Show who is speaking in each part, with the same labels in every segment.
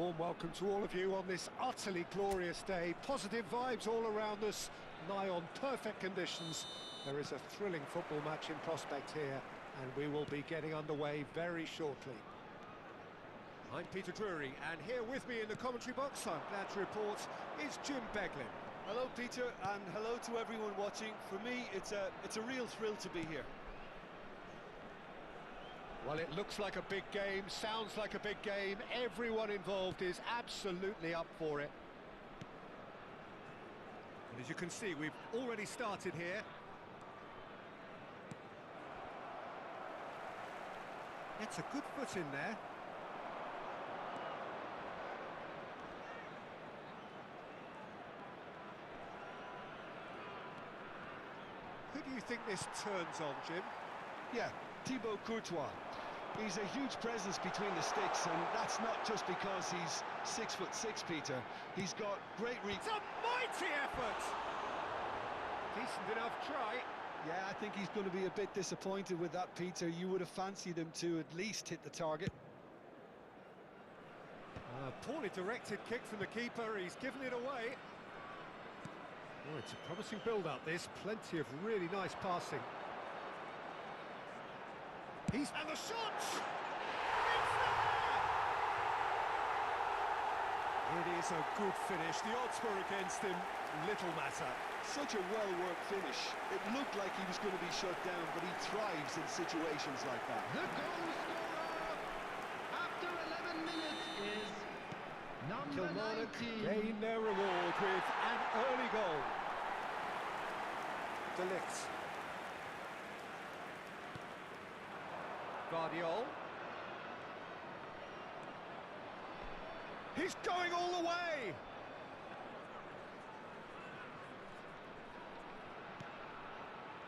Speaker 1: warm welcome to all of you on this utterly glorious day. Positive vibes all around us, nigh on perfect conditions. There is a thrilling football match in prospect here, and we will be getting underway very shortly. I'm Peter Drury, and here with me in the commentary box, I'm glad to report, is Jim Beglin.
Speaker 2: Hello Peter, and hello to everyone watching. For me, it's a real thrill to be here.
Speaker 1: Well, it looks like a big game, sounds like a big game. Everyone involved is absolutely up for it. And as you can see, we've already started here. It's a good foot in there. Who do you think this turns on, Jim?
Speaker 2: Yeah, Thibaut Courtois. He's a huge presence between the sticks, and that's not just because he's 6'6", Peter. He's got great reach.
Speaker 1: It's a mighty effort! Decent enough try.
Speaker 2: Yeah, I think he's going to be a bit disappointed with that, Peter. You would have fancied him to at least hit the target.
Speaker 1: Poorly directed kick from the keeper, he's given it away. Oh, it's a promising build-up, this. Plenty of really nice passing. And the shot! It's there! It is a good finish. The odds were against him. Little matter.
Speaker 2: Such a well-worked finish. It looked like he was going to be shut down, but he thrives in situations like that.
Speaker 3: The goal scorer after 11 minutes is number 19.
Speaker 1: Gain their reward with an early goal. De Ligt. Guardiol. He's going all the way!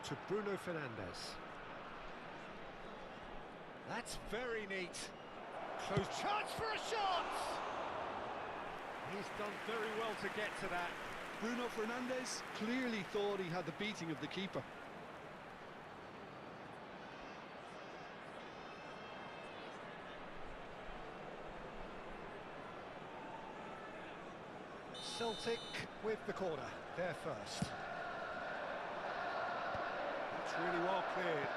Speaker 1: To Bruno Fernandes. That's very neat. Close chance for a shot! He's done very well to get to that.
Speaker 2: Bruno Fernandes clearly thought he had the beating of the keeper.
Speaker 1: Celtic with the corner, there first. That's really well cleared.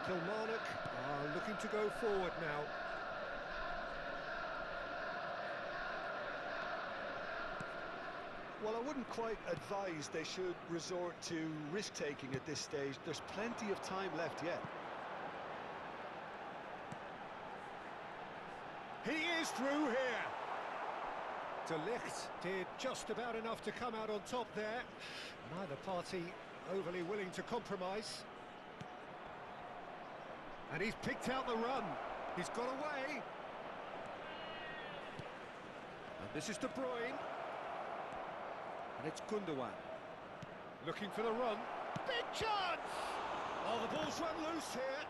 Speaker 1: Kilmarnock are looking to go forward now.
Speaker 2: Well, I wouldn't quite advise they should resort to risk-taking at this stage. There's plenty of time left yet.
Speaker 1: He is through here. De Ligt did just about enough to come out on top there. Neither party overly willing to compromise. And he's picked out the run. He's got away. And this is De Bruyne. And it's Gundogan. Looking for the run. Big chance! Oh, the ball's run loose here.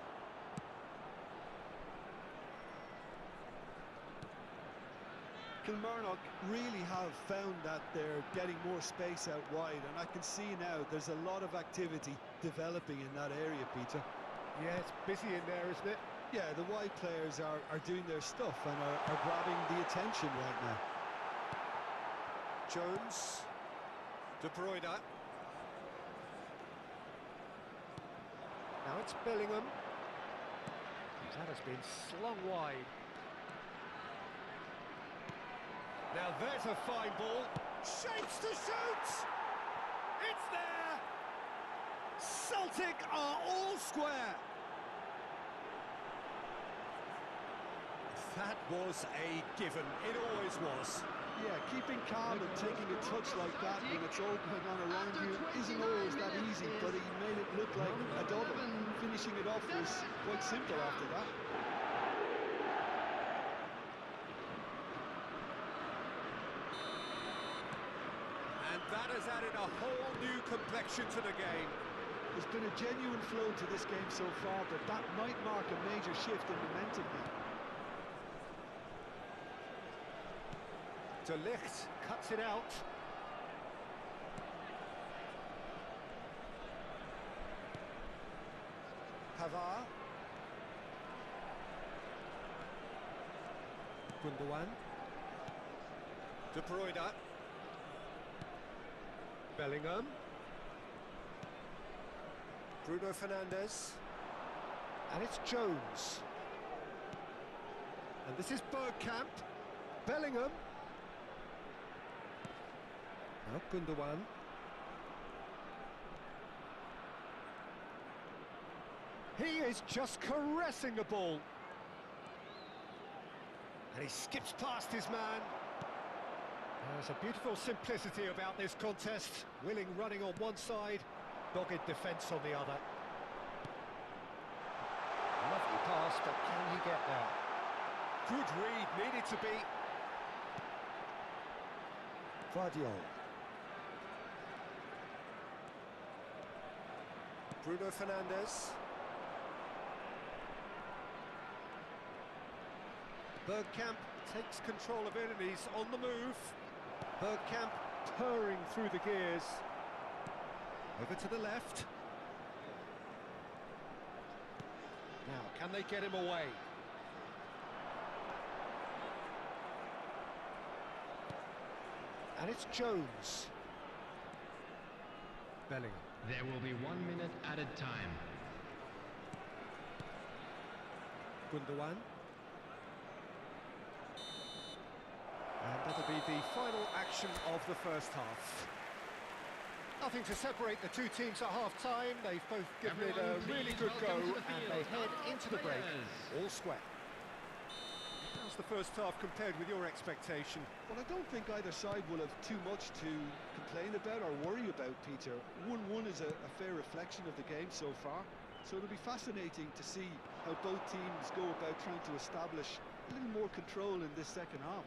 Speaker 2: Kilmarnock really have found that they're getting more space out wide, and I can see now there's a lot of activity developing in that area, Peter.
Speaker 1: Yeah, it's busy in there, isn't it?
Speaker 2: Yeah, the wide players are doing their stuff and are grabbing the attention right now.
Speaker 1: Jones. De Bruyne. Now it's Bellingham. That has been slung wide. Now there's a fine ball. Shapes to shoot! It's there! Celtic are all square. That was a given. It always was.
Speaker 2: Yeah, keeping calm and taking a touch like that when it's all going on around you isn't always that easy, but he made it look like a double. Finishing it off was quite simple after that.
Speaker 1: And that has added a whole new complexion to the game.
Speaker 2: There's been a genuine flow to this game so far, but that might mark a major shift in momentum now.
Speaker 1: De Ligt cuts it out. Pavard. Gundogan. De Bruyne. Bellingham. Bruno Fernandes. And it's Jones. And this is Bergkamp. Bellingham. Now Gundogan. He is just caressing the ball. And he skips past his man. There's a beautiful simplicity about this contest. Willing running on one side, dogged defence on the other. Lovely pass, but can he get there? Good read, needed to be. Guardiola. Bruno Fernandes. Bergkamp takes control of it and he's on the move. Bergkamp purring through the gears. Over to the left. Now, can they get him away? And it's Jones. Bellingham.
Speaker 3: There will be 1 minute added time.
Speaker 1: Gundogan. And that'll be the final action of the first half. Nothing to separate the two teams at half-time. They've both given it a really good go, and they head into the break all square. How's the first half compared with your expectation?
Speaker 2: Well, I don't think either side will have too much to complain about or worry about, Peter. 1-1 is a fair reflection of the game so far. So it'll be fascinating to see how both teams go about trying to establish a little more control in this second half.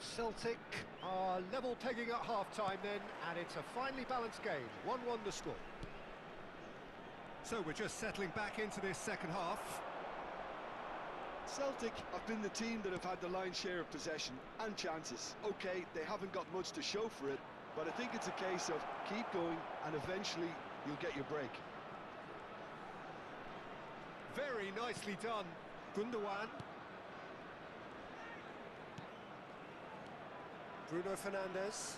Speaker 1: Celtic are level pegging at half-time then, and it's a finely balanced game. 1-1 the score. So we're just settling back into this second half.
Speaker 2: Celtic have been the team that have had the lion's share of possession and chances. OK, they haven't got much to show for it, but I think it's a case of keep going and eventually you'll get your break.
Speaker 1: Very nicely done. Gundogan. Bruno Fernandes.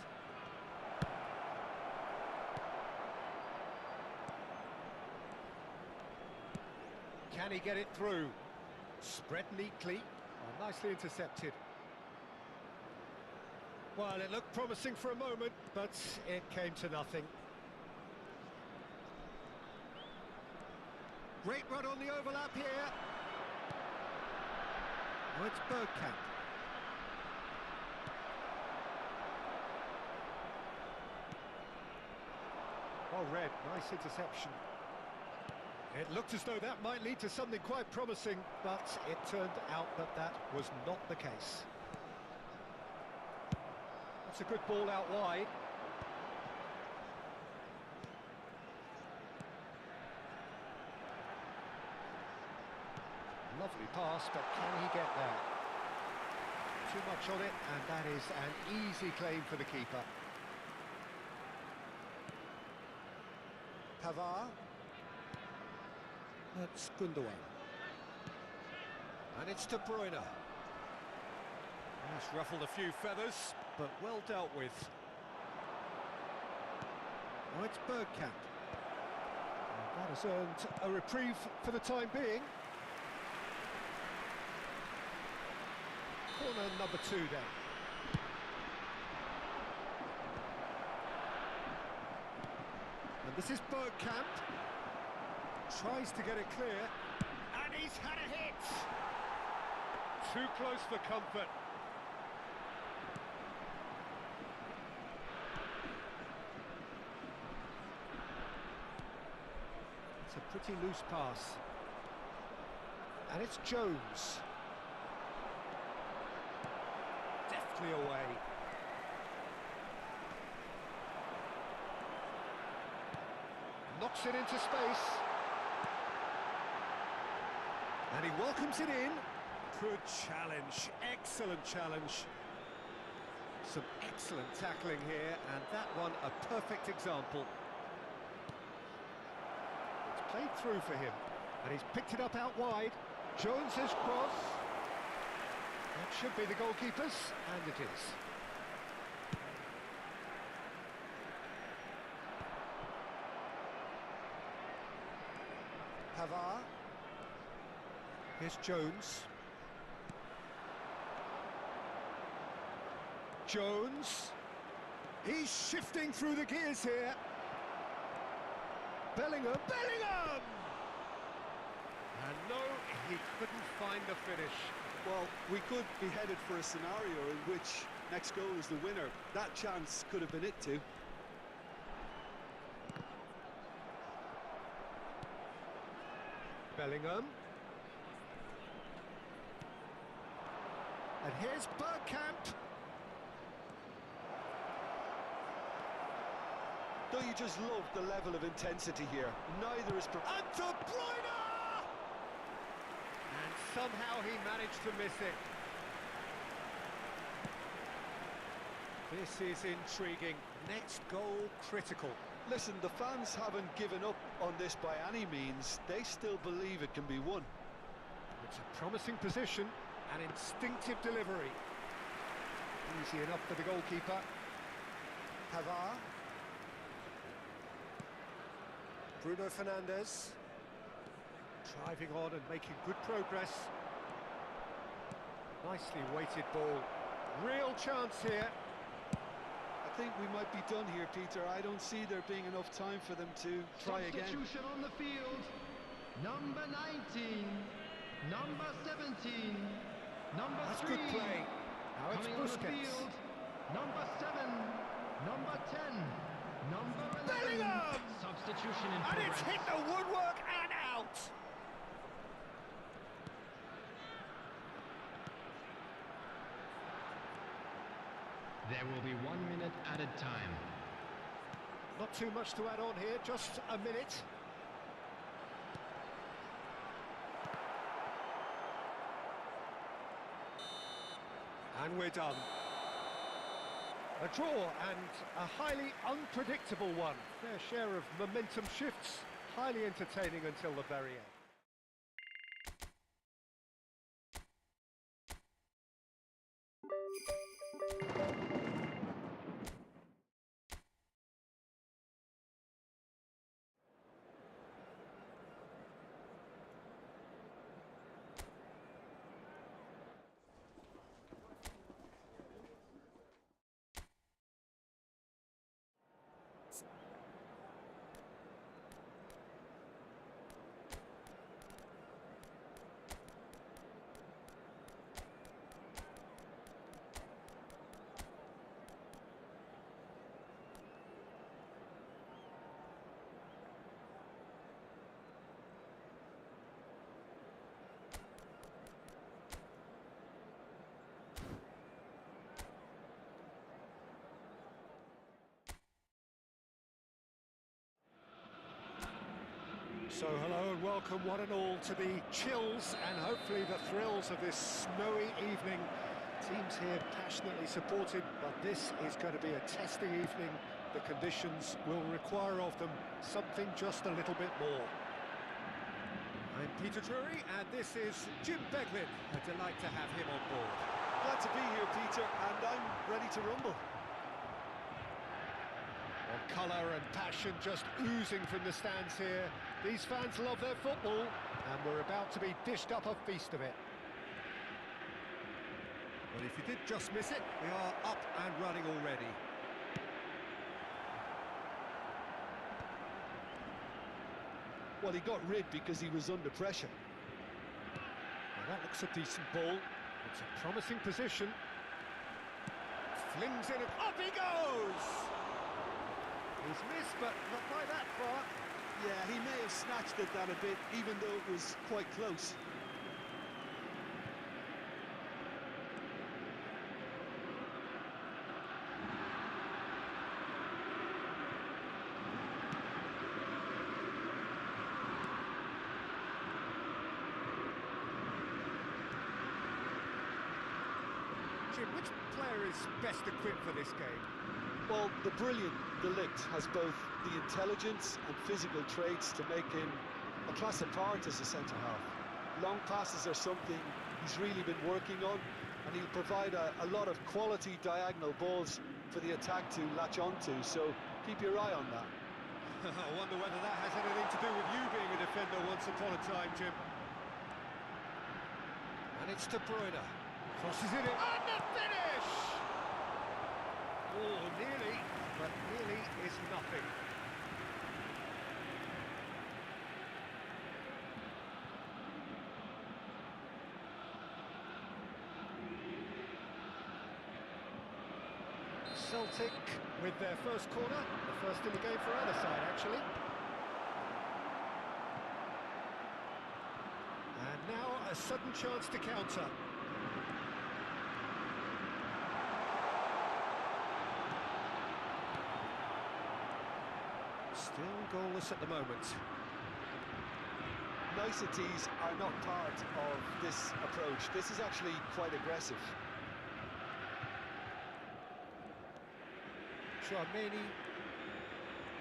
Speaker 1: Can he get it through? Spread neatly. Oh, nicely intercepted. Well, it looked promising for a moment, but it came to nothing. Great run on the overlap here. Oh, it's Bergkamp. Well read, nice interception. It looked as though that might lead to something quite promising, but it turned out that that was not the case. That's a good ball out wide. Lovely pass, but can he get there? Too much on it, and that is an easy claim for the keeper. Pavard. That's Gundogan. And it's De Bruyne. That's ruffled a few feathers, but well dealt with. Oh, it's Bergkamp. And that has earned a reprieve for the time being. Corner number 2 then. And this is Bergkamp. Tries to get it clear. And he's had a hit! Too close for comfort. It's a pretty loose pass. And it's Jones. Deftly away. Knocks it into space. And he welcomes it in. Good challenge, excellent challenge. Some excellent tackling here, and that one a perfect example. It's played through for him, and he's picked it up out wide. Jones's cross. That should be the goalkeeper's, and it is. Pavard. Here's Jones. Jones. He's shifting through the gears here. Bellingham. Bellingham! And no, he couldn't find the finish.
Speaker 2: Well, we could be headed for a scenario in which next goal is the winner. That chance could have been it too.
Speaker 1: Bellingham. And here's Bergkamp.
Speaker 2: Don't you just love the level of intensity here? Neither is...
Speaker 1: And De Bruyne! And somehow he managed to miss it. This is intriguing. Next goal critical.
Speaker 2: Listen, the fans haven't given up on this by any means. They still believe it can be won.
Speaker 1: It's a promising position, an instinctive delivery. Easy enough for the goalkeeper. Pavard. Bruno Fernandes. Driving on and making good progress. Nicely weighted ball. Real chance here.
Speaker 2: I think we might be done here, Peter. I don't see there being enough time for them to try again.
Speaker 3: Substitution on the field. Number 19, number 17, number
Speaker 1: That's
Speaker 3: 3.
Speaker 1: good play. Now it's
Speaker 3: Coming on the
Speaker 1: Busquets.
Speaker 3: field. Number 7, number 10, number 11.
Speaker 1: Bellingham!
Speaker 3: Substitution in
Speaker 1: And
Speaker 3: progress.
Speaker 1: it's hit the woodwork and out.
Speaker 3: There will be 1 minute added time.
Speaker 1: Not too much to add on here, just a minute. And we're done. A draw and a highly unpredictable one. Fair share of momentum shifts, highly entertaining until the very end. So hello and welcome one and all to the chills and hopefully the thrills of this snowy evening. Teams here passionately supported, but this is going to be a testing evening. The conditions will require of them something just a little bit more. I'm Peter Drury and this is Jim Beglin. A delight to have him on board.
Speaker 2: Glad to be here, Peter, and I'm ready to rumble.
Speaker 1: Colour and passion just oozing from the stands here. These fans love their football, and we're about to be dished up a feast of it. Well, if you did just miss it, we are up and running already.
Speaker 2: Well, he got rid because he was under pressure.
Speaker 1: Now that looks a decent ball. It's a promising position. Flings in and up he goes! He's missed, but not by that far.
Speaker 2: Yeah, he may have snatched at that a bit, even though it was quite close.
Speaker 1: Jim, which player is best equipped for this game?
Speaker 2: Well, the brilliant De Ligt has both the intelligence and physical traits to make him a class apart as a centre-half. Long passes are something he's really been working on, and and he'll provide a lot of quality diagonal balls for the attack to latch onto, so keep your eye on that.
Speaker 1: I wonder whether that has anything to do with you being a defender once upon a time, Jim. And it's De Bruyne. Crosses it in. And the finish! Oh, nearly, but nearly is nothing. Celtic with their first corner, the first in the game for either side, actually. And now a sudden chance to counter. Still goalless at the moment.
Speaker 2: Niceties are not part of this approach. This is actually quite aggressive.
Speaker 1: Chouameni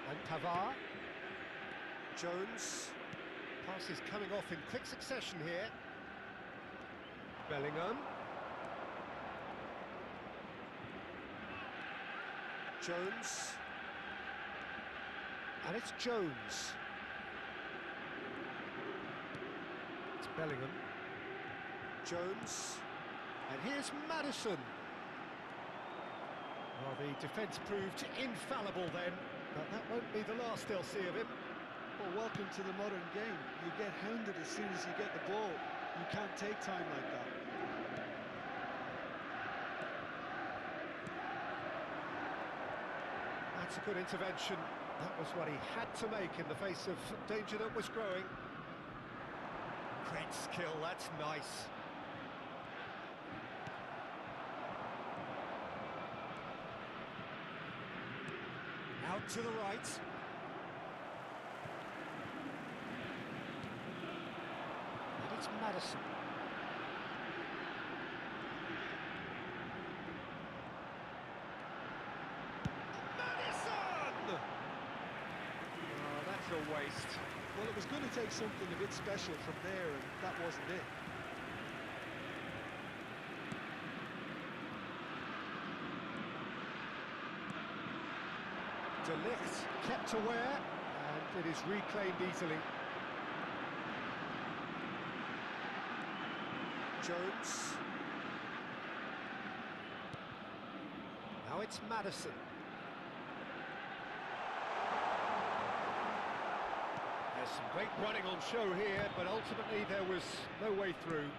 Speaker 1: and Pavard. Jones. Passes coming off in quick succession here. Bellingham. Jones. And it's Jones. It's Bellingham. Jones. And here's Maddison. Well, the defence proved infallible then, but that won't be the last they'll see of him.
Speaker 2: Well, welcome to the modern game. You get hounded as soon as you get the ball. You can't take time like that.
Speaker 1: That's a good intervention. That was what he had to make in the face of danger that was growing. Great skill, that's nice. Out to the right. And it's Maddison. Maddison! Oh, that's a waste.
Speaker 2: Well, it was going to take something a bit special from there, and that wasn't it.
Speaker 1: De Ligt kept aware, and it is reclaimed easily. Jones. Now it's Maddison. There's some great running on show here, but ultimately there was no way through.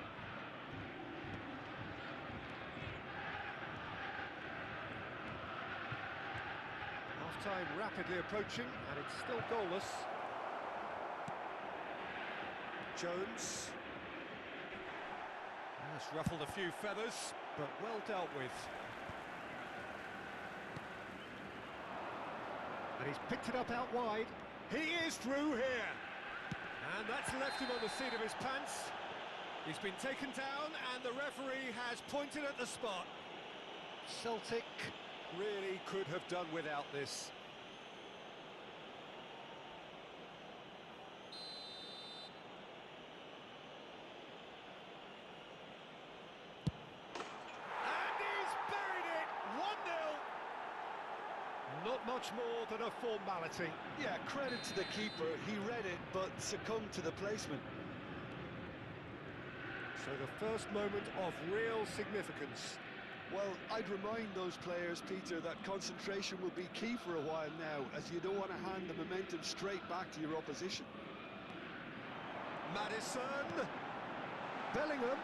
Speaker 1: Half-time rapidly approaching, and it's still goalless. Jones. That's ruffled a few feathers, but well dealt with. And he's picked it up out wide. He is through here. And that's left him on the seat of his pants. He's been taken down, and the referee has pointed at the spot. Celtic really could have done without this. And he's buried it! 1-0. Not much more than a formality.
Speaker 2: Yeah, credit to the keeper. He read it, but succumbed to the placement.
Speaker 1: So the first moment of real significance.
Speaker 2: Well, I'd remind those players, Peter, that concentration will be key for a while now, as you don't want to hand the momentum straight back to your opposition.
Speaker 1: Maddison. Bellingham.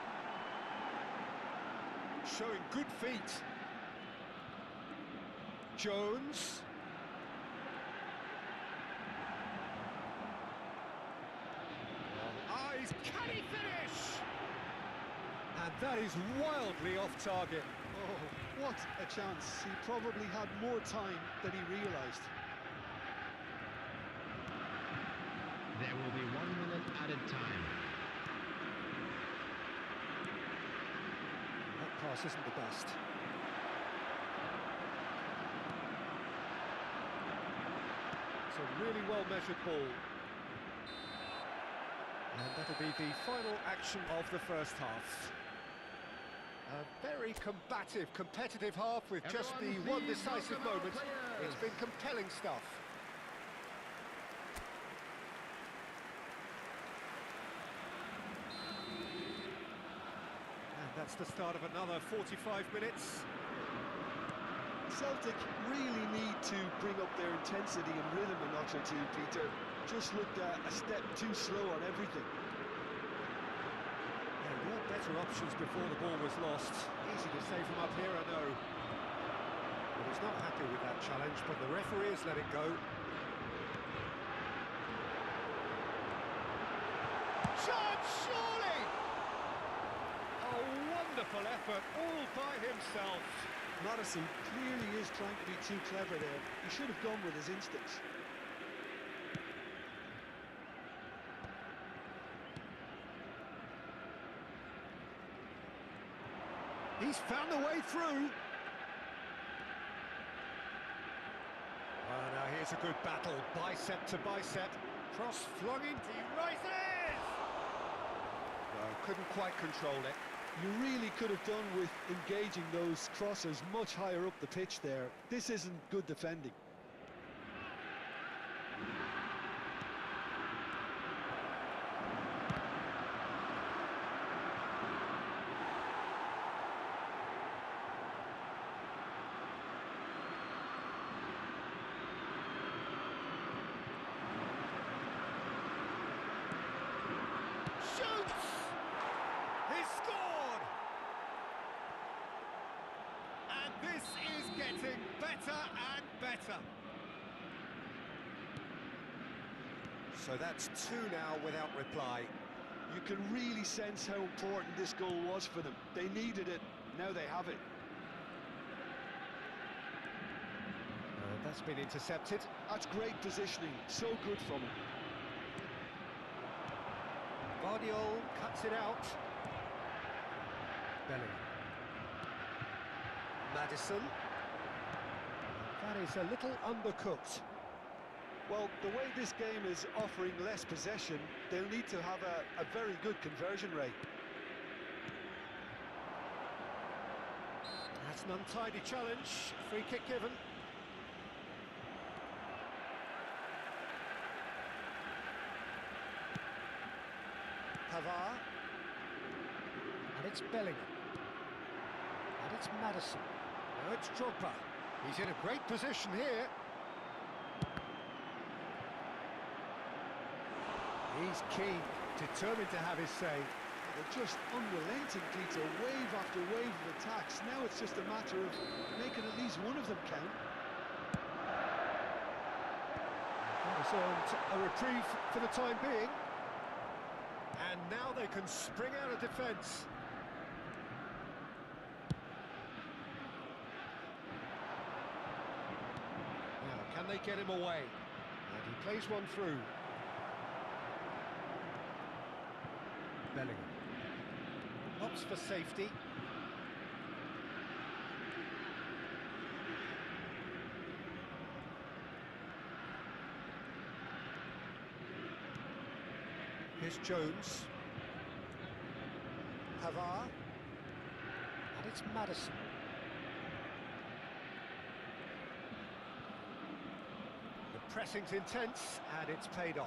Speaker 1: Showing good feet. Jones. Eyes, can he finish? And that is wildly off target.
Speaker 2: Oh, what a chance. He probably had more time than he realised.
Speaker 3: There will be 1 minute added time.
Speaker 1: That pass isn't the best. It's a really well-measured ball. And that'll be the final action of the first half. A very combative, competitive half with just the
Speaker 3: Everyone
Speaker 1: one
Speaker 3: please
Speaker 1: decisive
Speaker 3: welcome our
Speaker 1: moment.
Speaker 3: players.
Speaker 1: It's been compelling stuff. And that's the start of another 45 minutes.
Speaker 2: Celtic really need to bring up their intensity and rhythm a notch or two, Peter. Just looked a step too slow on everything.
Speaker 1: There were better options before the ball was lost. Easy to say from up here, I know. But he's not happy with that challenge, but the referee has let it go. Chance, surely! A wonderful effort, all by himself.
Speaker 2: Maddison clearly is trying to be too clever there. He should have gone with his instincts.
Speaker 1: He's found the way through. Now here's a good battle, bicep to bicep. Cross flung in, he rises! No, couldn't quite control it.
Speaker 2: You really could have done with engaging those crossers much higher up the pitch there. This isn't good defending.
Speaker 1: Shoots! He scored! And this is getting better and better. So that's two now without reply.
Speaker 2: You can really sense how important this goal was for them. They needed it, now they have it.
Speaker 1: That's been intercepted.
Speaker 2: That's great positioning, so good from him.
Speaker 1: Guardiola cuts it out. Bellingham. Maddison. That is a little undercooked.
Speaker 2: Well, the way this game is offering less possession, they'll need to have a very good conversion rate.
Speaker 1: That's an untidy challenge. Free kick given. Pavard. And it's Bellingham. And it's Maddison. Now it's Drogba. He's in a great position here. He's keen, determined to have his say.
Speaker 2: They're just unrelenting, Peter, wave after wave of attacks. Now it's just a matter of making at least one of them count.
Speaker 1: That has earned a reprieve for the time being. And now they can spring out of defence. Now, can they get him away? And he plays one through. Bellingham. Opts for safety. Here's Jones. Pavard. And it's Maddison. The pressing's intense, and it's paid off.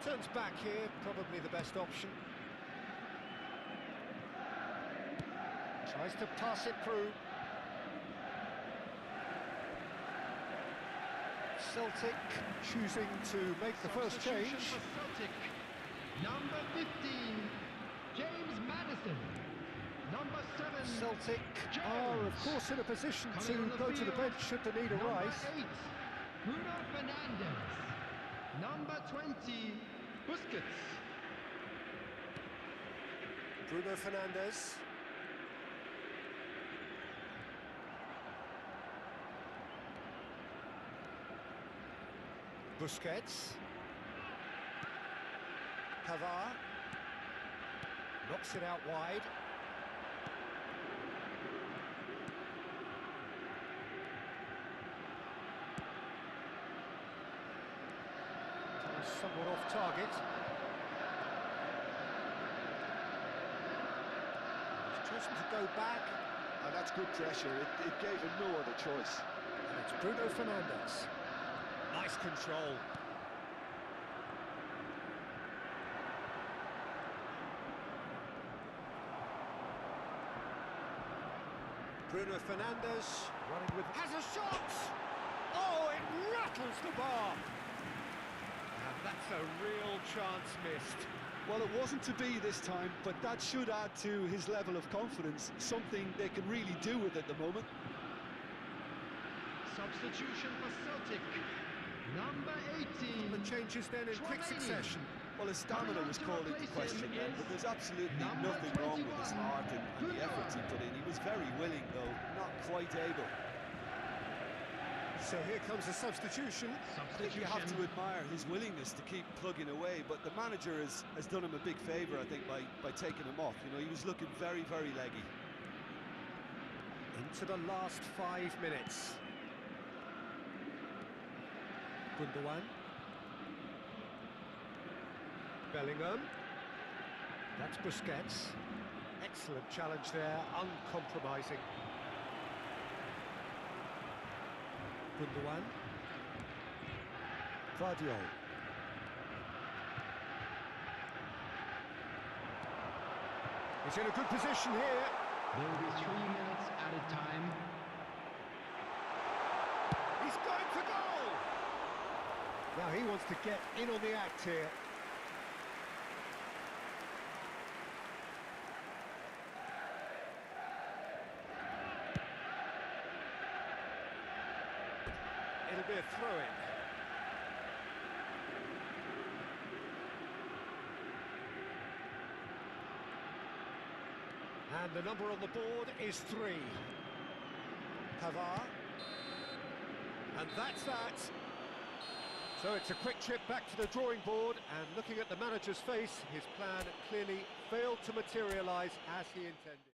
Speaker 1: Turns back here, probably the best option. Tries to pass it through. Celtic choosing to make the first change.
Speaker 3: Substitution for Celtic. Number 15, James Maddison. Number 7,
Speaker 1: Celtic
Speaker 3: Jones.
Speaker 1: are, of course, in a position
Speaker 3: Coming on
Speaker 1: to
Speaker 3: the
Speaker 1: go to the
Speaker 3: field,
Speaker 1: bench should the need
Speaker 3: number
Speaker 1: arise.
Speaker 3: 8, Bruno Fernandes. Number 20, Busquets.
Speaker 1: Bruno Fernandes. Busquets. Pavard. Knocks it out wide. Somewhat off target. chosen to go back.
Speaker 2: And that's good pressure. It gave him no other choice.
Speaker 1: And it's Bruno Fernandes. Nice control. Bruno Fernandes running with... has a shot! Oh, it rattles the bar! And that's a real chance missed.
Speaker 2: Well, it wasn't to be this time, but that should add to his level of confidence, something they can really do with at the moment.
Speaker 3: Substitution for Celtic. Number 18.
Speaker 1: The changes then in quick succession.
Speaker 2: Well, his stamina was called into question then, but there's absolutely nothing wrong with his heart and the efforts he put in. He was very willing, though, not quite able.
Speaker 1: So here comes a substitution.
Speaker 2: I think you have to admire his willingness to keep plugging away, but the manager has done him a big favour, I think, by taking him off. You know, he was looking very, very leggy.
Speaker 1: Into the last 5 minutes. Gundogan. Bellingham. That's Busquets. Excellent challenge there, uncompromising. Gundogan. Guardiola. He's in a good position here.
Speaker 3: There will be 3 minutes added time.
Speaker 1: He's going for goal! Now he wants to get in on the act here. It'll be a throw-in. And the number on the board is 3. Pavard. And that's that. So it's a quick trip back to the drawing board, and looking at the manager's face, his plan clearly failed to materialise as he intended.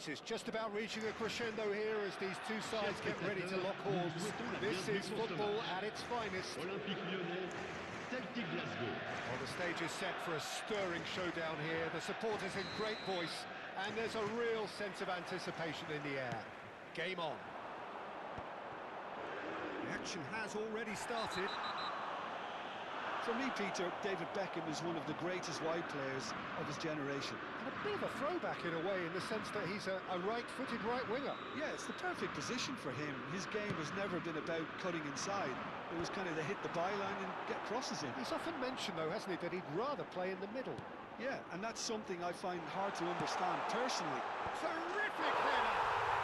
Speaker 1: This is just about reaching a crescendo here as these two sides get ready to lock horns. This is football at its finest.
Speaker 3: Olympique Lyonnais, Celtic Glasgow.
Speaker 1: Well, the stage is set for a stirring showdown here. The supporters in great voice, and there's a real sense of anticipation in the air. Game on. The action has already started.
Speaker 2: For me, Peter, David Beckham is one of the greatest wide players of his generation.
Speaker 1: And a bit of a throwback in a way, in the sense that he's a right-footed right winger.
Speaker 2: Yeah, it's the perfect position for him. His game has never been about cutting inside. It was kind of to hit the byline and get crosses in.
Speaker 1: He's often mentioned, though, hasn't he, that he'd rather play in the middle.
Speaker 2: Yeah, and that's something I find hard to understand personally.
Speaker 1: Terrific header!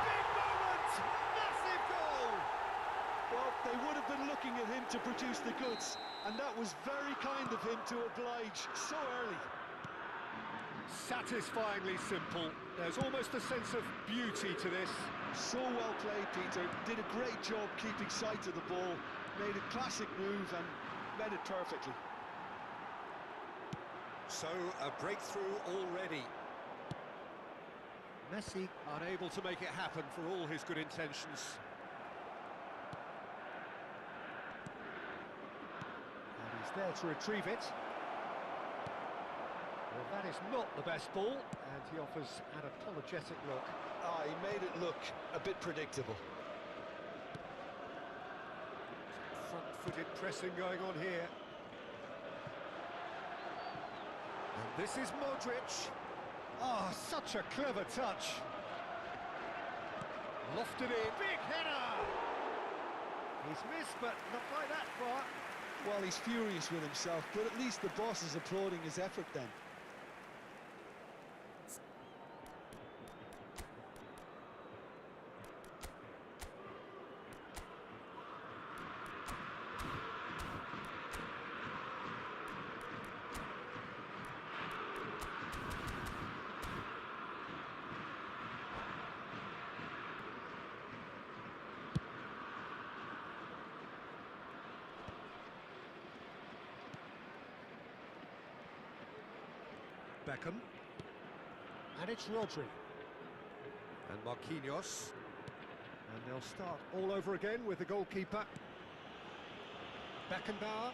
Speaker 1: Big moment! Massive goal!
Speaker 2: Well, they would have been looking at him to produce the goods, and that was very kind of him to oblige so early.
Speaker 1: Satisfyingly simple. There's almost a sense of beauty to this.
Speaker 2: So well played, Peter. Did a great job keeping sight of the ball, made a classic move and met it perfectly.
Speaker 1: So, a breakthrough already. Messi unable to make it happen for all his good intentions. And he's there to retrieve it. Well, that is not the best ball, and he offers an apologetic look.
Speaker 2: Ah, he made it look a bit predictable.
Speaker 1: Front-footed pressing going on here. And this is Modric. Oh, such a clever touch. Lofted in. Big header! He's missed, but not by that far.
Speaker 2: Well, he's furious with himself, but at least the boss is applauding his effort then.
Speaker 1: Beckham. And it's Rodri. And Marquinhos. And they'll start all over again with the goalkeeper. Beckenbauer.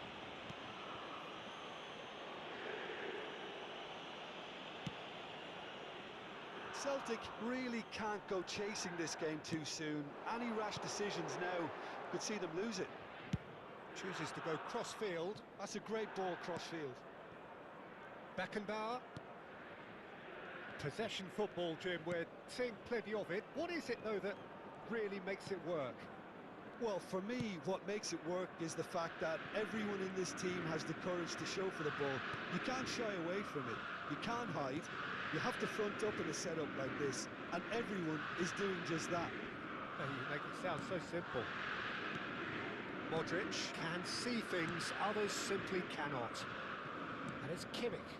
Speaker 2: Celtic really can't go chasing this game too soon. Any rash decisions now could see them lose it.
Speaker 1: Chooses to go cross-field.
Speaker 2: That's a great ball cross-field.
Speaker 1: Beckenbauer. Possession football, Jim, we're seeing plenty of it. What is it, though, that really makes it work?
Speaker 2: Well, for me, what makes it work is the fact that everyone in this team has the courage to show for the ball. You can't shy away from it. You can't hide. You have to front up in a setup like this, and everyone is doing just that.
Speaker 1: Oh, you make it sound so simple. Modric can see things others simply cannot. And it's Kimmich.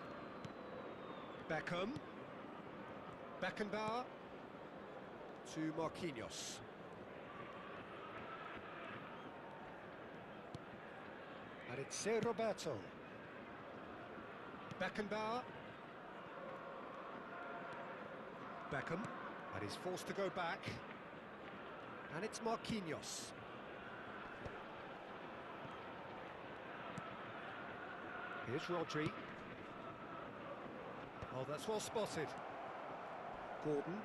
Speaker 1: Beckham. Beckenbauer to Marquinhos. And it's Roberto. Beckenbauer. Beckham. And he's forced to go back. And it's Marquinhos. Here's Rodri. Oh, that's well spotted. Gordon.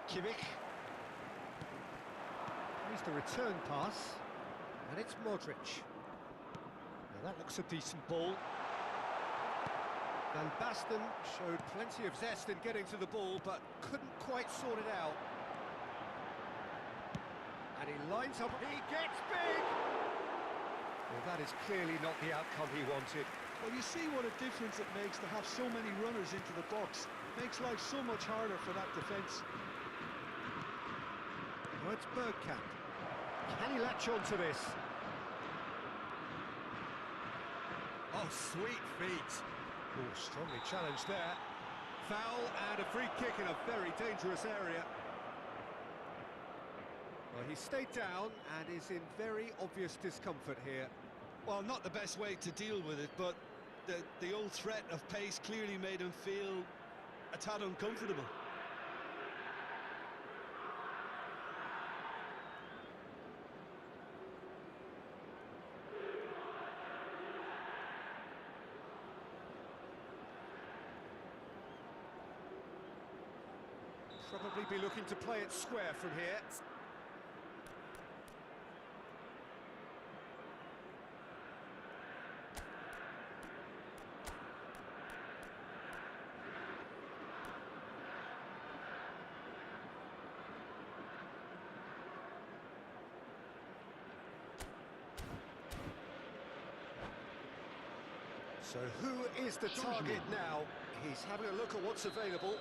Speaker 1: Kimmich. Here's the return pass. And it's Modric. Now that looks a decent ball. Van Basten showed plenty of zest in getting to the ball, but couldn't quite sort it out. And he lines up. He gets big! Well, that is clearly not the outcome he wanted.
Speaker 2: Well, you see what a difference it makes to have so many runners into the box. It makes life so much harder for that defence.
Speaker 1: Now it's Bergkamp. Can he latch on to this? Oh, sweet feet. Oh, strongly challenged there. Foul and a free kick in a very dangerous area. Well, he stayed down and is in very obvious discomfort here.
Speaker 2: Well, not the best way to deal with it, but the old threat of pace clearly made him feel a tad uncomfortable.
Speaker 1: Probably be looking to play it square from here. So who is the target now? He's having a look at what's available.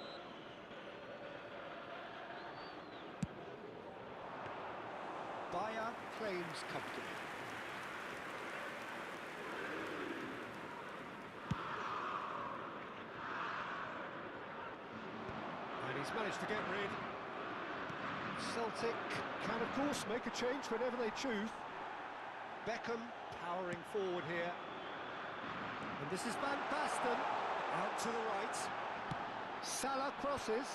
Speaker 1: Bayer claims comfortably. And he's managed to get rid. Celtic can, of course, make a change whenever they choose. Beckham powering forward here. And this is Van Basten, out to the right. Salah crosses.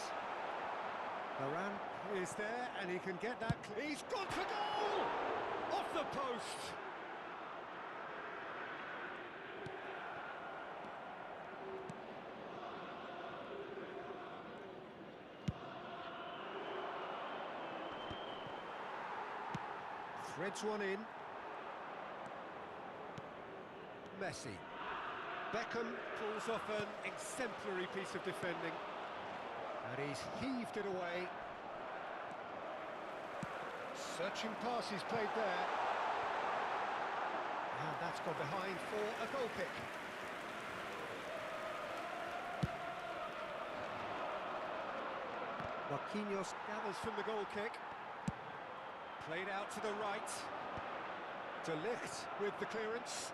Speaker 1: Varane is there, and he can get that. He's gone for goal! Off the post! Threads one in. Messi. Beckham pulls off an exemplary piece of defending. And he's heaved it away. Searching pass he's played there. And that's gone behind for a goal kick. Marquinhos gathers from the goal kick. Played out to the right. De Ligt with the clearance.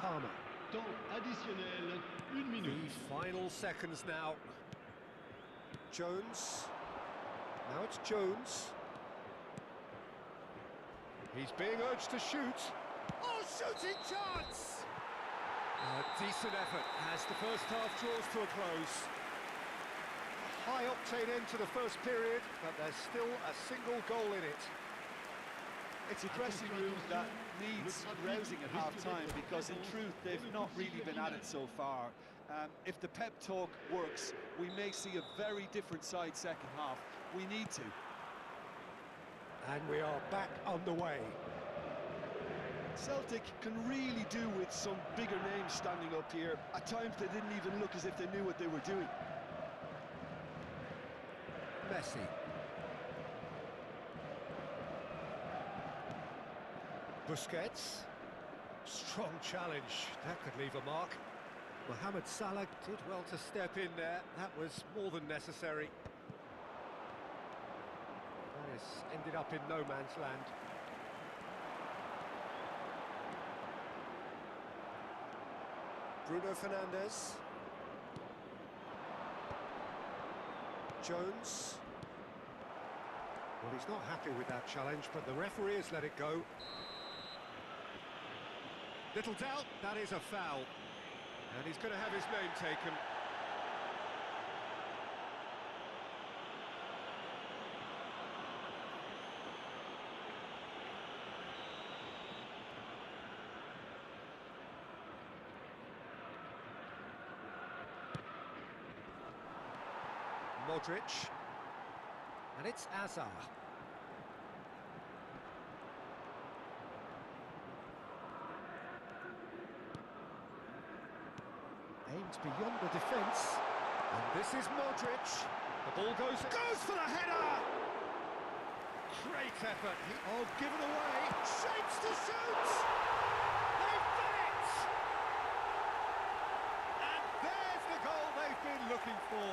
Speaker 1: Palmer.
Speaker 3: Temps additionnel, 1 minute.
Speaker 1: The final seconds now. Jones. Now it's Jones. He's being urged to shoot. Oh, shooting chance! A decent effort as the first half draws to a close. A high-octane end to the first period, but there's still a single goal in it.
Speaker 2: It's a dressing room that needs rousing at half-time because, in truth, they've not really been at it so far. If the pep talk works, we may see a very different side second half. We need to.
Speaker 1: And we are back underway.
Speaker 2: Celtic can really do with some bigger names standing up here. At times they didn't even look as if they knew what they were doing.
Speaker 1: Messi. Busquets. Strong challenge. That could leave a mark. Mohamed Salah did well to step in there. That was more than necessary. That has ended up in no man's land. Bruno Fernandes. Jones. Well, he's not happy with that challenge, but the referee has let it go. Little doubt, that is a foul. And he's going to have his name taken. Modric. And it's Azar. Aimed beyond the defence. And this is Modric. The ball goes for the header! Great effort. Given away. Shapes to shoot! They've done it! And there's the goal they've been looking for.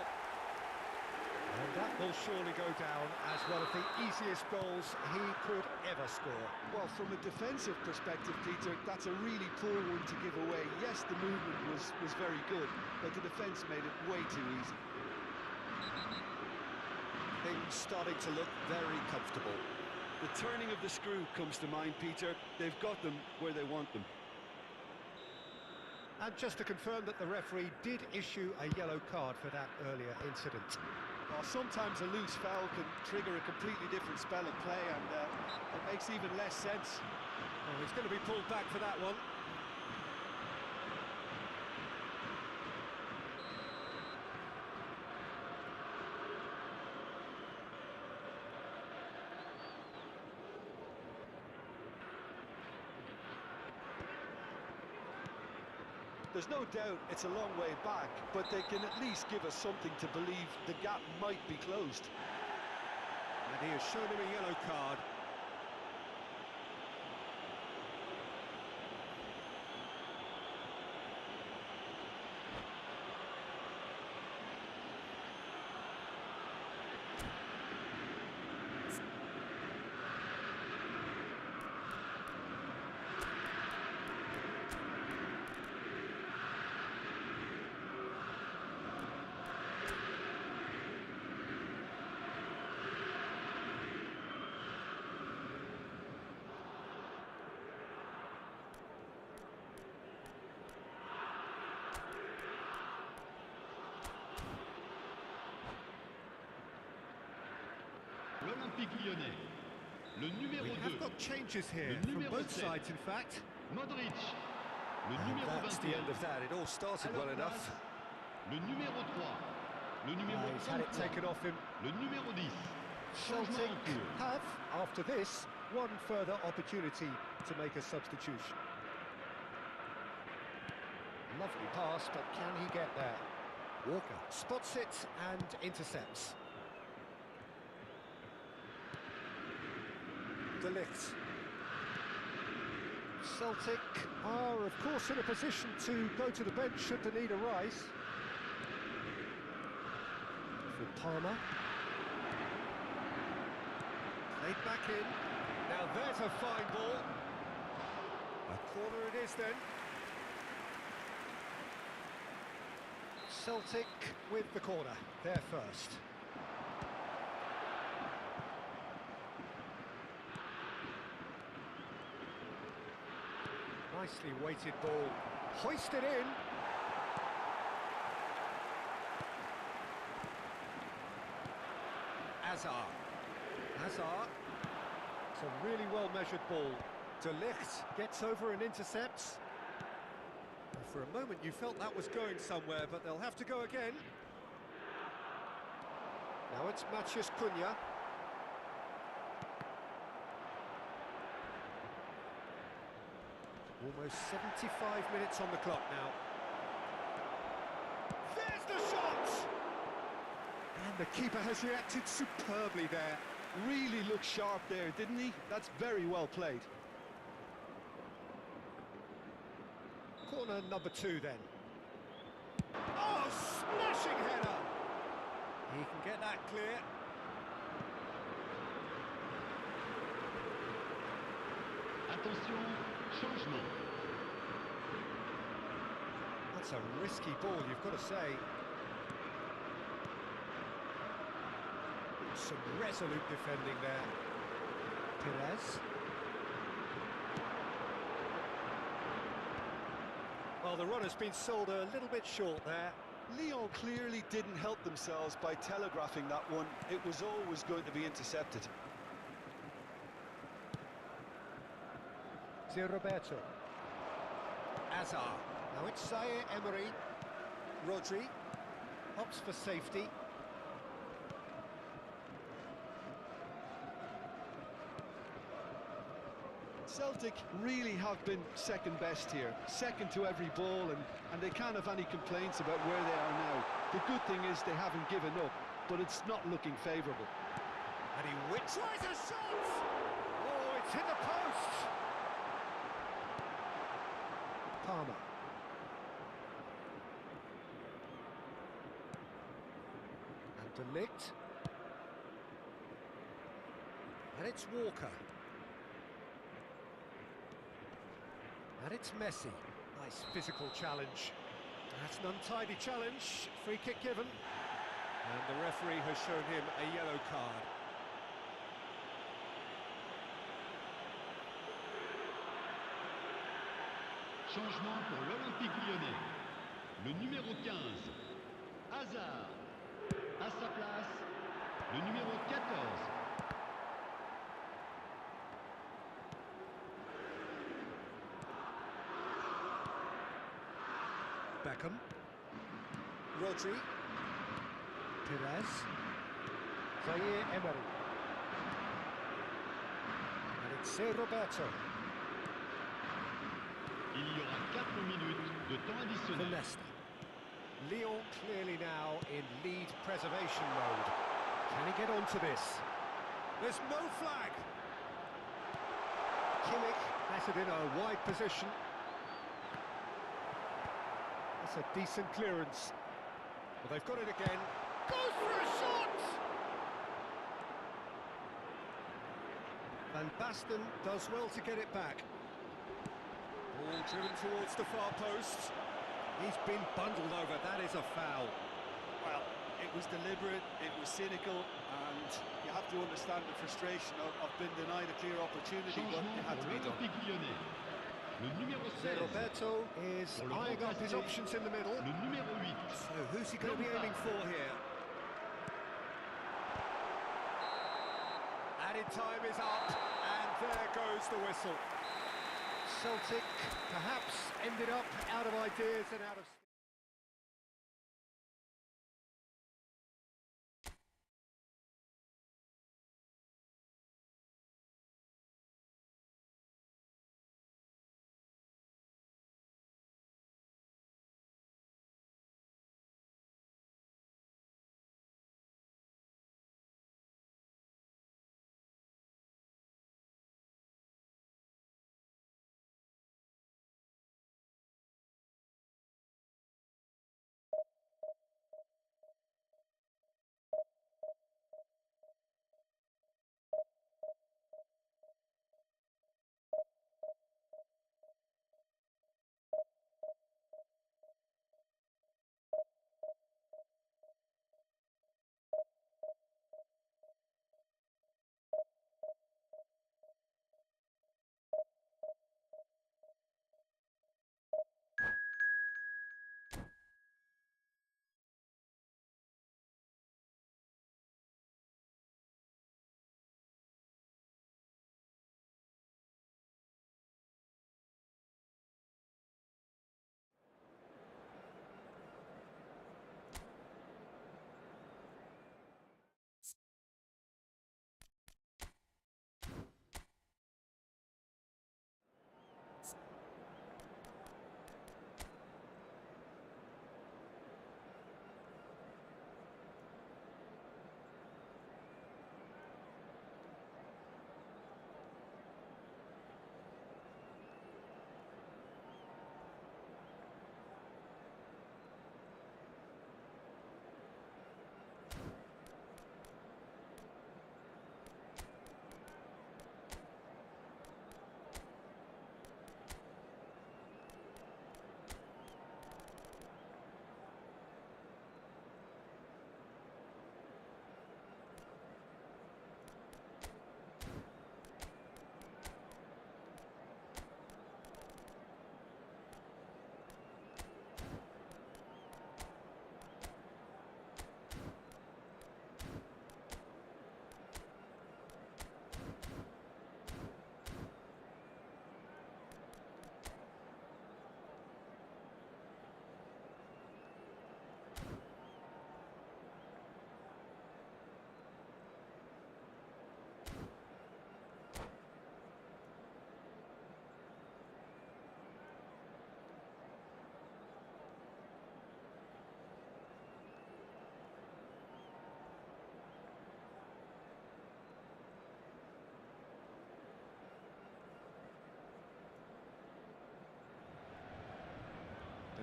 Speaker 1: And that will surely go down as one of the easiest goals he could ever score.
Speaker 2: Well, from a defensive perspective, Peter, that's a really poor one to give away. Yes, the movement was very good, but the defence made it way too easy.
Speaker 1: Things starting to look very comfortable.
Speaker 2: The turning of the screw comes to mind, Peter. They've got them where they want them.
Speaker 1: And just to confirm that the referee did issue a yellow card for that earlier incident.
Speaker 2: Well, sometimes a loose foul can trigger a completely different spell of play, and it makes even less sense.
Speaker 1: Oh, he's going to be pulled back for that one.
Speaker 2: There's no doubt it's a long way back, but they can at least give us something to believe the gap might be closed.
Speaker 1: And he has shown him a yellow card.
Speaker 3: L'Olympique Lyonnais, le numéro
Speaker 1: We
Speaker 3: 2.
Speaker 1: have got changes here from both sides, in fact.
Speaker 3: Modric, le
Speaker 1: And
Speaker 3: numéro
Speaker 1: that's the
Speaker 3: 21.
Speaker 1: end of that. It all started well enough.
Speaker 3: Le numéro 3. Le numéro
Speaker 1: He's had it
Speaker 3: 33.
Speaker 1: taken off him.
Speaker 3: Le numéro 10. Changement
Speaker 1: Celtic
Speaker 3: en cours.
Speaker 1: have, after this, one further opportunity to make a substitution. Lovely pass, but can he get there? Walker spots it and intercepts. De Ligt. Celtic are, of course, in a position to go to the bench should the need arise. For Palmer. Played back in. Now there's a fine ball. A corner it is then. Celtic with the corner, there first. Nicely weighted ball, hoisted in. Hazard. It's a really well-measured ball. De Ligt gets over and intercepts. For a moment you felt that was going somewhere, but they'll have to go again. Now it's Matheus Cunha. Almost 75 minutes on the clock now. There's the shot! And the keeper has reacted superbly there.
Speaker 2: Really looked sharp there, didn't he? That's very well played.
Speaker 1: Corner number 2 then. Oh, smashing header! He can get that clear.
Speaker 3: Attention, changement.
Speaker 1: That's a risky ball, you've got to say. Some resolute defending there. Perez. Well, the run has been sold a little bit short there.
Speaker 2: Lyon clearly didn't help themselves by telegraphing that one. It was always going to be intercepted.
Speaker 1: Zé Roberto. Hazard. Now it's Zaire Emery. Rodri. Opts for safety.
Speaker 2: Celtic really have been second best here, second to every ball, and they can't have any complaints about where they are now. The good thing is they haven't given up, but it's not looking favourable.
Speaker 1: And he tries a shot! Oh, it's hit the post! Palmer. And De Ligt. And it's Walker. And it's Messi. Nice physical challenge. That's an untidy challenge. Free kick given. And the referee has shown him a yellow card.
Speaker 3: Changement pour l'Olympique lyonnais. Le numéro 15, Hazard. À sa place, le numéro 14.
Speaker 1: Beckham. Rodri. Perez. Zaire Emery. And it's Roberto.
Speaker 3: Il y aura 4 minutes de temps
Speaker 1: For
Speaker 3: additionnel.
Speaker 1: Leicester. Lyon clearly now in lead preservation mode. Can he get onto this? There's no flag. Kimmich has it in a wide position. That's a decent clearance. Well, they've got it again. Goes for a shot! Van Basten does well to get it back. Ball driven towards the far post. He's been bundled over. That is a foul.
Speaker 2: Well, it was deliberate, it was cynical, and you have to understand the frustration of being denied a clear opportunity, but
Speaker 3: Changement
Speaker 2: it had
Speaker 3: pour
Speaker 2: to be done.
Speaker 3: l'Olympique lyonnais. Le numéro 16,
Speaker 1: Roberto is
Speaker 3: Pour le
Speaker 1: eyeing up his
Speaker 3: remplacer,
Speaker 1: options in the middle.
Speaker 3: le numéro 8.
Speaker 1: So who's he going to be aiming for here? Added time is up, and there goes the whistle. Celtic perhaps ended up out of ideas and out of...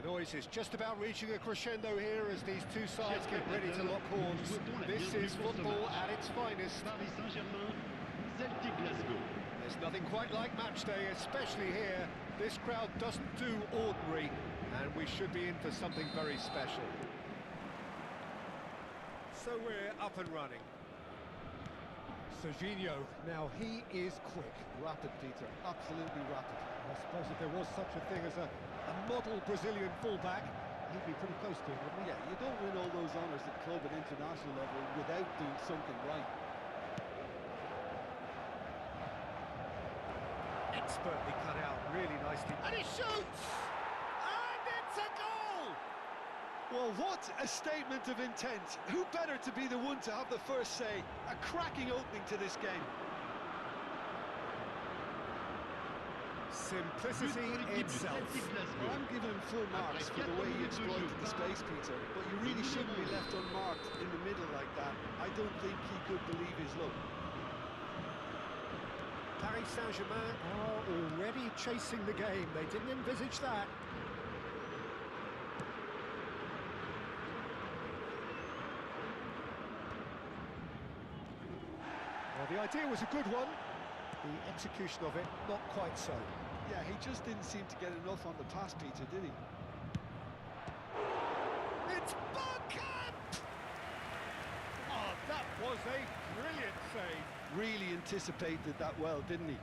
Speaker 1: The noise is just about reaching a crescendo here as these two sides get ready to lock horns. This is football at its finest.
Speaker 3: Paris Saint-Germain, Celtic Glasgow.
Speaker 1: There's nothing quite like match day, especially here. This crowd doesn't do ordinary, and we should be in for something very special. So we're up and running. Serginho, now he is quick.
Speaker 2: Rapid, Peter, absolutely rapid.
Speaker 1: I suppose if there was such a thing as a model Brazilian fullback, he'd be pretty close to it, wouldn't he?
Speaker 2: Yeah, you don't win all those honours at club and international level without doing something right.
Speaker 1: Expertly cut out, really nicely. And he shoots! And it's a goal!
Speaker 2: Well, what a statement of intent. Who better to be the one to have the first say? A cracking opening to this game.
Speaker 1: Simplicity itself.
Speaker 2: Well, I'm giving him full marks for the way he exploited the space, Peter, but you really shouldn't be left unmarked in the middle like that. I don't think he could believe his luck.
Speaker 1: Paris Saint-Germain are already chasing the game. They didn't envisage that. Well, the idea was a good one. The execution of it, not quite so.
Speaker 2: Yeah, he just didn't seem to get enough on the pass, Peter, did he?
Speaker 1: It's Bergkamp! Oh, that was a brilliant save.
Speaker 2: Really anticipated that well, didn't he?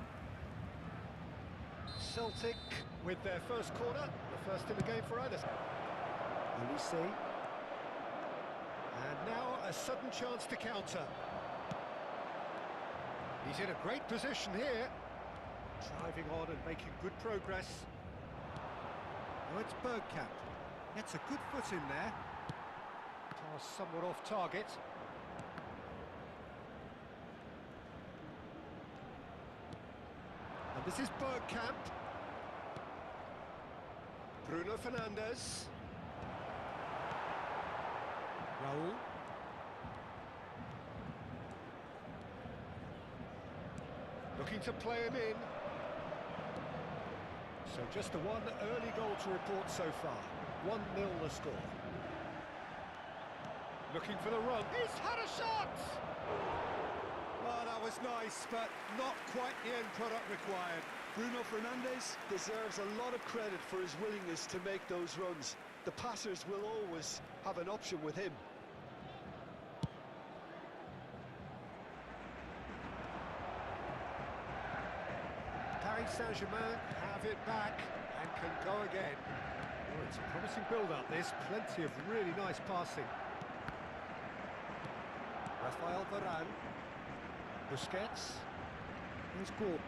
Speaker 1: Celtic with their first corner, the first in the game for either. Olise. And now a sudden chance to counter. He's in a great position here. Driving on and making good progress. Now it's Bergkamp. Gets a good foot in there. Pass somewhat off target. And this is Bergkamp. Bruno Fernandes. Raul. Looking to play him in. So just the one early goal to report so far. 1-0 the score. Looking for the run. He's had a shot! Well, that was nice, but not quite the end product required.
Speaker 2: Bruno Fernandes deserves a lot of credit for his willingness to make those runs. The passers will always have an option with him.
Speaker 1: Paris Saint-Germain have it back and can go again. Oh, it's a promising build-up, this. Plenty of really nice passing. Rafael Varane. Busquets. Here's Gordon.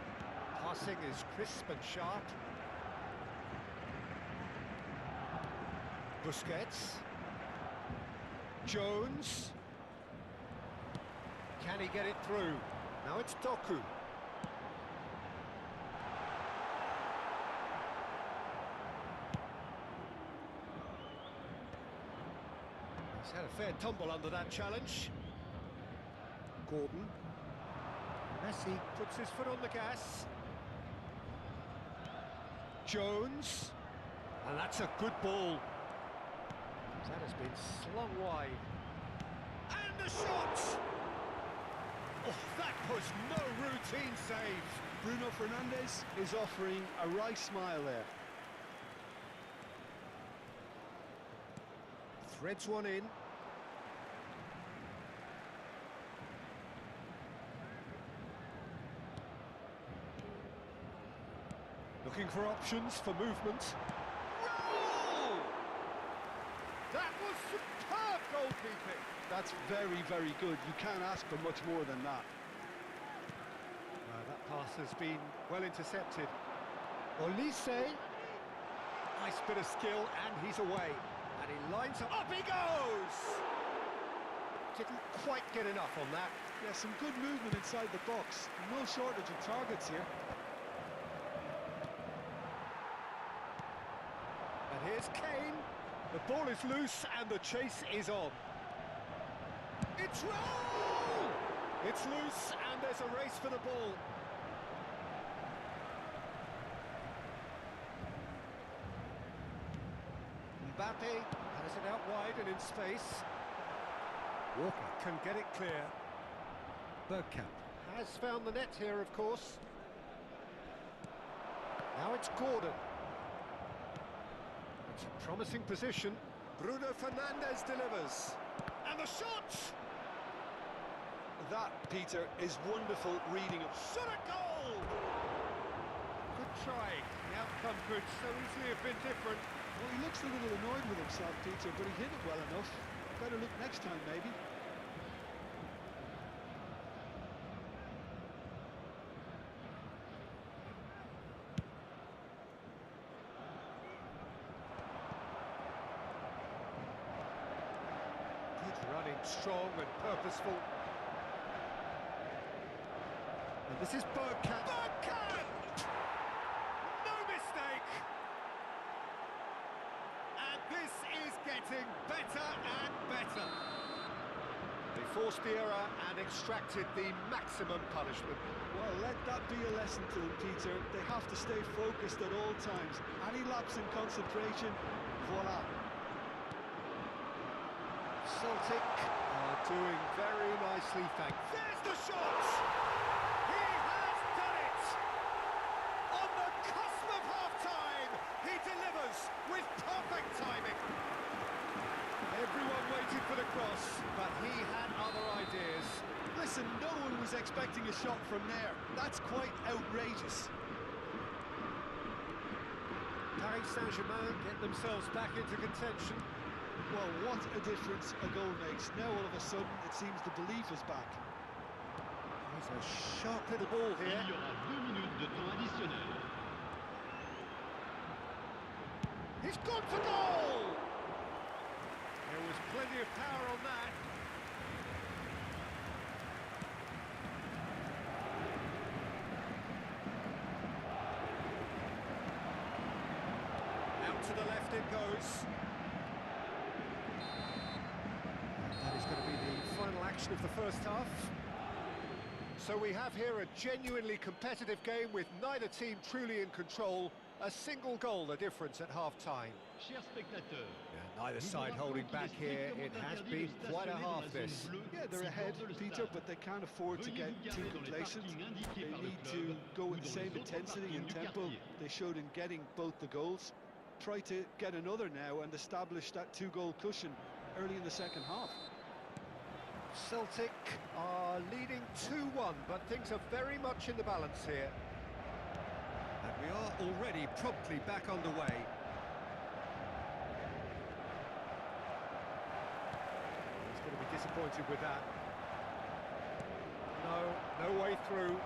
Speaker 1: Passing is crisp and sharp. Busquets. Jones. Can he get it through? Now it's Doku. He's had a fair tumble under that challenge. Gordon. Messi puts his foot on the gas. Jones. And that's a good ball. That has been slung wide. And the shot! Oh, that was no routine save.
Speaker 2: Bruno Fernandes is offering a wry smile there.
Speaker 1: Threads one in. Looking for options for movement. Roll! That was superb goalkeeping.
Speaker 2: That's very, very good. You can't ask for much more than that.
Speaker 1: That pass has been well intercepted. Olise. Nice bit of skill, and he's away. And he lines up. Up he goes! Didn't quite get enough on that.
Speaker 2: Yeah, some good movement inside the box. No shortage of targets here.
Speaker 1: And here's Kane. The ball is loose and the chase is on. It's Raul! It's loose and there's a race for the ball. Mbappe has it out wide and in space. Walker can get it clear. Bergkamp has found the net here, of course. Now it's Gordon. It's a promising position. Bruno Fernandes delivers. And the shot!
Speaker 2: That, Peter, is wonderful reading of...
Speaker 1: Shot a goal! Good try. The outcome could so easily have been different.
Speaker 2: Well, he looks a little annoyed with himself, Peter, but he hit it well enough. Better look next time, maybe.
Speaker 1: Good running, strong and purposeful. And this is Bergkamp. Bergkamp! No mistake! And this is getting better and better. They forced the error and extracted the maximum punishment.
Speaker 2: Well, let that be a lesson to them, Peter. They have to stay focused at all times. Any lapse in concentration, voila.
Speaker 1: Celtic are doing very nicely, thank you. There's the shot! He has done it! On the cusp of half-time, he delivers with perfect timing. Everyone waited for the cross, but he had other ideas.
Speaker 2: Listen, no one was expecting a shot from there. That's quite outrageous.
Speaker 1: Paris Saint-Germain get themselves back into contention.
Speaker 2: Well, what a difference a goal makes. Now all of a sudden it seems the belief is back.
Speaker 1: There's a sharp little ball
Speaker 3: Il
Speaker 1: here.
Speaker 3: y aura 2 minutes de temps additionnel.
Speaker 1: He's gone for goal! There was plenty of power on that. Out to the left it goes. That is going to be the final action of the first half. So we have here a genuinely competitive game with neither team truly in control. A single goal the difference at half-time.
Speaker 3: Chers spectateurs,
Speaker 1: Yeah, neither side holding back here. It has been quite a half, this.
Speaker 2: Yeah, they're ahead, Peter, but they can't afford to get too complacent. They need to go with the same intensity and tempo they showed in getting both the goals. Try to get another now and establish that 2-goal cushion early in the second half.
Speaker 1: Celtic are leading 2-1, but things are very much in the balance here. And we are already promptly back underway. He's going to be disappointed with that. No way through.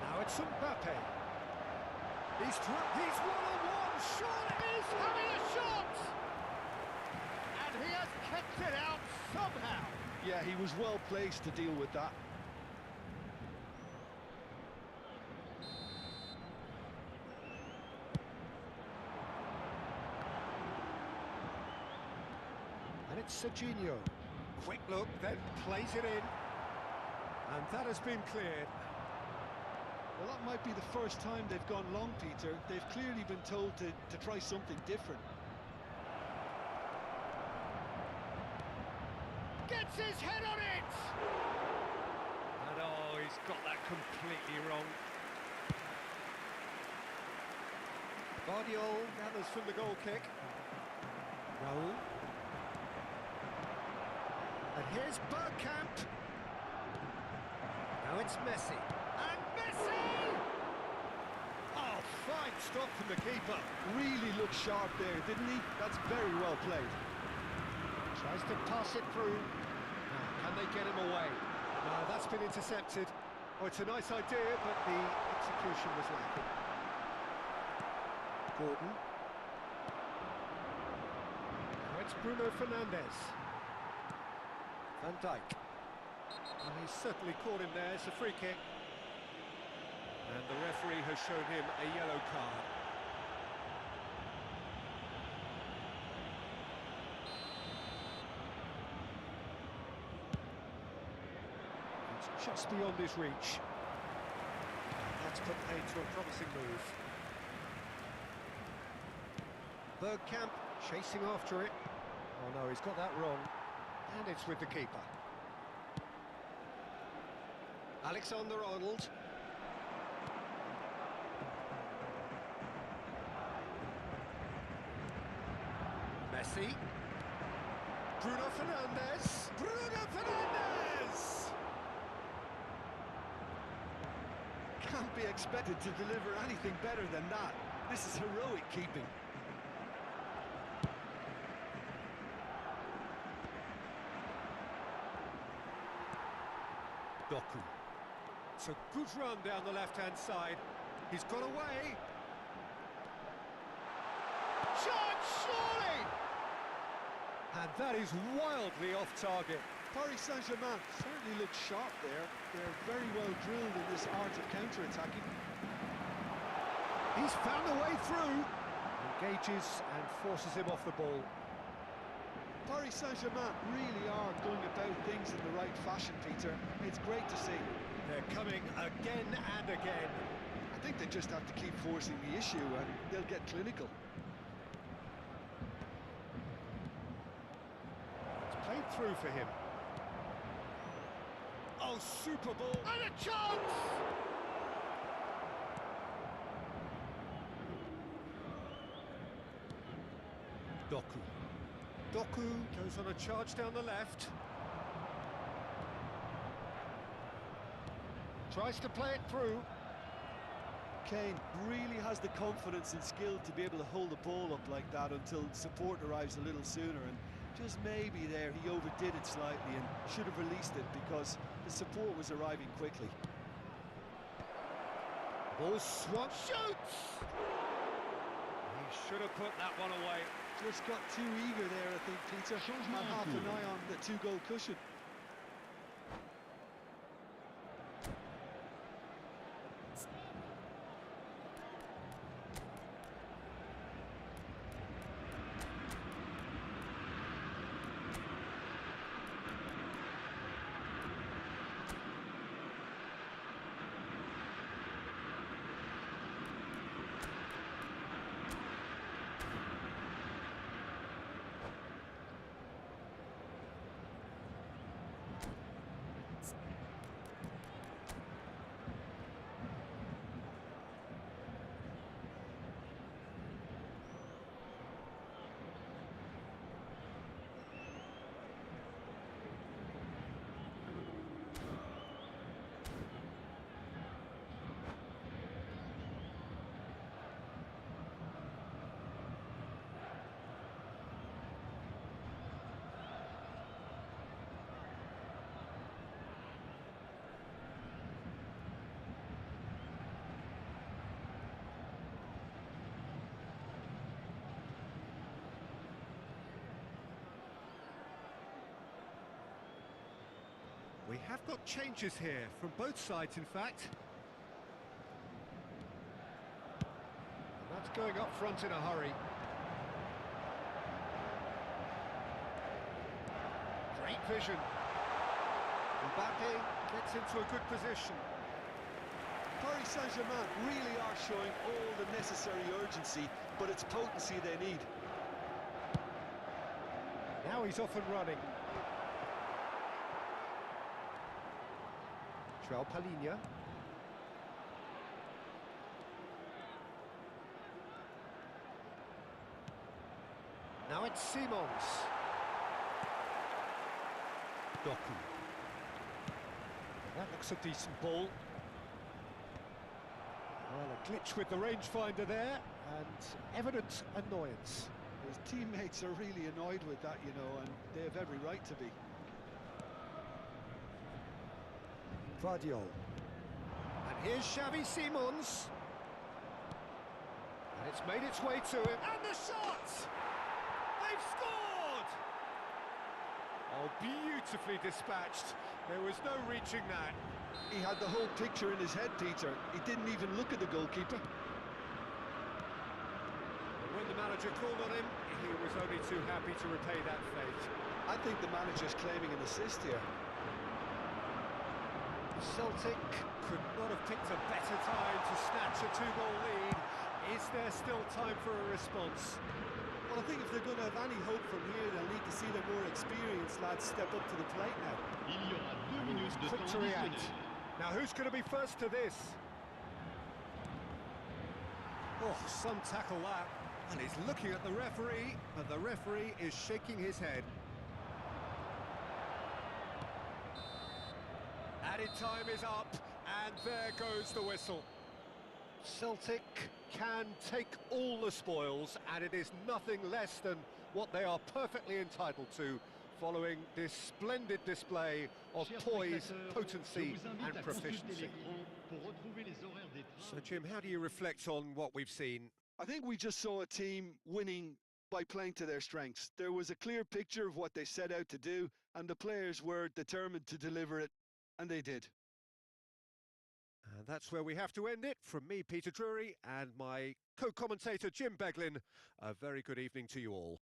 Speaker 1: Now it's Mbappe. He's one-on-one, surely he's having a shot! And he has kept it out somehow.
Speaker 2: Yeah, he was well placed to deal with that.
Speaker 1: And it's Serginho. Quick look, then plays it in. And that has been cleared.
Speaker 2: Well, that might be the first time they've gone long, Peter. They've clearly been told to try something different.
Speaker 1: Gets his head on it! And oh, he's got that completely wrong. Guardiola gathers from the goal kick. Raul. And here's Bergkamp. Now it's Messi. And Messi! Oh, fine stop from the keeper.
Speaker 2: Really looked sharp there, didn't he? That's very well played.
Speaker 1: Tries to pass it through. Now, can they get him away? No, that's been intercepted. Oh, it's a nice idea, but the execution was lacking. Gordon. Now it's Bruno Fernandes. Van Dijk. And he's certainly caught him there. It's a free kick. And the referee has shown him a yellow card. It's just beyond his reach. That's put paid to a promising move. Bergkamp chasing after it. Oh no, he's got that wrong. And it's with the keeper. Alexander-Arnold. Messi. Bruno Fernandes. Bruno Fernandes!
Speaker 2: Can't be expected to deliver anything better than that. This is heroic keeping. Doku.
Speaker 1: It's a good run down the left-hand side. He's got away. Shot, surely! And that is wildly off target.
Speaker 2: Paris Saint-Germain certainly look sharp there. They're very well drilled in this art of counter-attacking.
Speaker 1: He's found a way through. Engages and forces him off the ball.
Speaker 2: Paris Saint-Germain really are going about things in the right fashion, Peter. It's great to see.
Speaker 1: They're coming again and again.
Speaker 2: I think they just have to keep forcing the issue and they'll get clinical.
Speaker 1: It's played through for him. Oh, super ball. And a chance!
Speaker 2: Doku.
Speaker 1: Doku goes on a charge down the left. Tries to play it through.
Speaker 2: Kane really has the confidence and skill to be able to hold the ball up like that until support arrives a little sooner, and just maybe there he overdid it slightly and should have released it because the support was arriving quickly.
Speaker 1: Ball swung, shoots! He should have put that one away.
Speaker 2: Just got too eager there, I think, Peter. Had half an eye on the two-goal cushion.
Speaker 1: We have got changes here, from both sides in fact. And that's going up front in a hurry. Great vision. Mbappe gets into a good position.
Speaker 2: Paris Saint-Germain really are showing all the necessary urgency, but it's potency they need.
Speaker 1: Now he's off and running. Palinha. Now it's Simons.
Speaker 2: Doku.
Speaker 1: That looks a decent ball. Well, a glitch with the rangefinder there, and evident annoyance.
Speaker 2: His teammates are really annoyed with that, you know, and they have every right to be.
Speaker 1: Vardiol. And here's Xavi Simons. And it's made its way to him. And the shot! They've scored! Oh, beautifully dispatched. There was no reaching that.
Speaker 2: He had the whole picture in his head, Peter. He didn't even look at the goalkeeper.
Speaker 1: When the manager called on him, he was only too happy to repay that fate.
Speaker 2: I think the manager's claiming an assist here.
Speaker 1: Celtic could not have picked a better time to snatch a two-goal lead. Is there still time for a response?
Speaker 2: Well, I think if they're going to have any hope from here, they'll need to see their more experienced lads step up to the plate now.
Speaker 3: Il y aura 2 minutes de
Speaker 1: Quick
Speaker 3: temps
Speaker 1: to react.
Speaker 3: additionnel.
Speaker 1: Now, who's going to be first to this? Oh, some tackle that. And he's looking at the referee, but the referee is shaking his head. Added time is up, And there goes the whistle. Celtic can take all the spoils, and it is nothing less than what they are perfectly entitled to, following this splendid display of poise, potency and proficiency. So, Jim, how do you reflect on what we've seen?
Speaker 2: I think we just saw a team winning by playing to their strengths. There was a clear picture of what they set out to do, and the players were determined to deliver it, and they did.
Speaker 1: And that's where we have to end it. From me, Peter Drury, and my co-commentator, Jim Beglin, a very good evening to you all.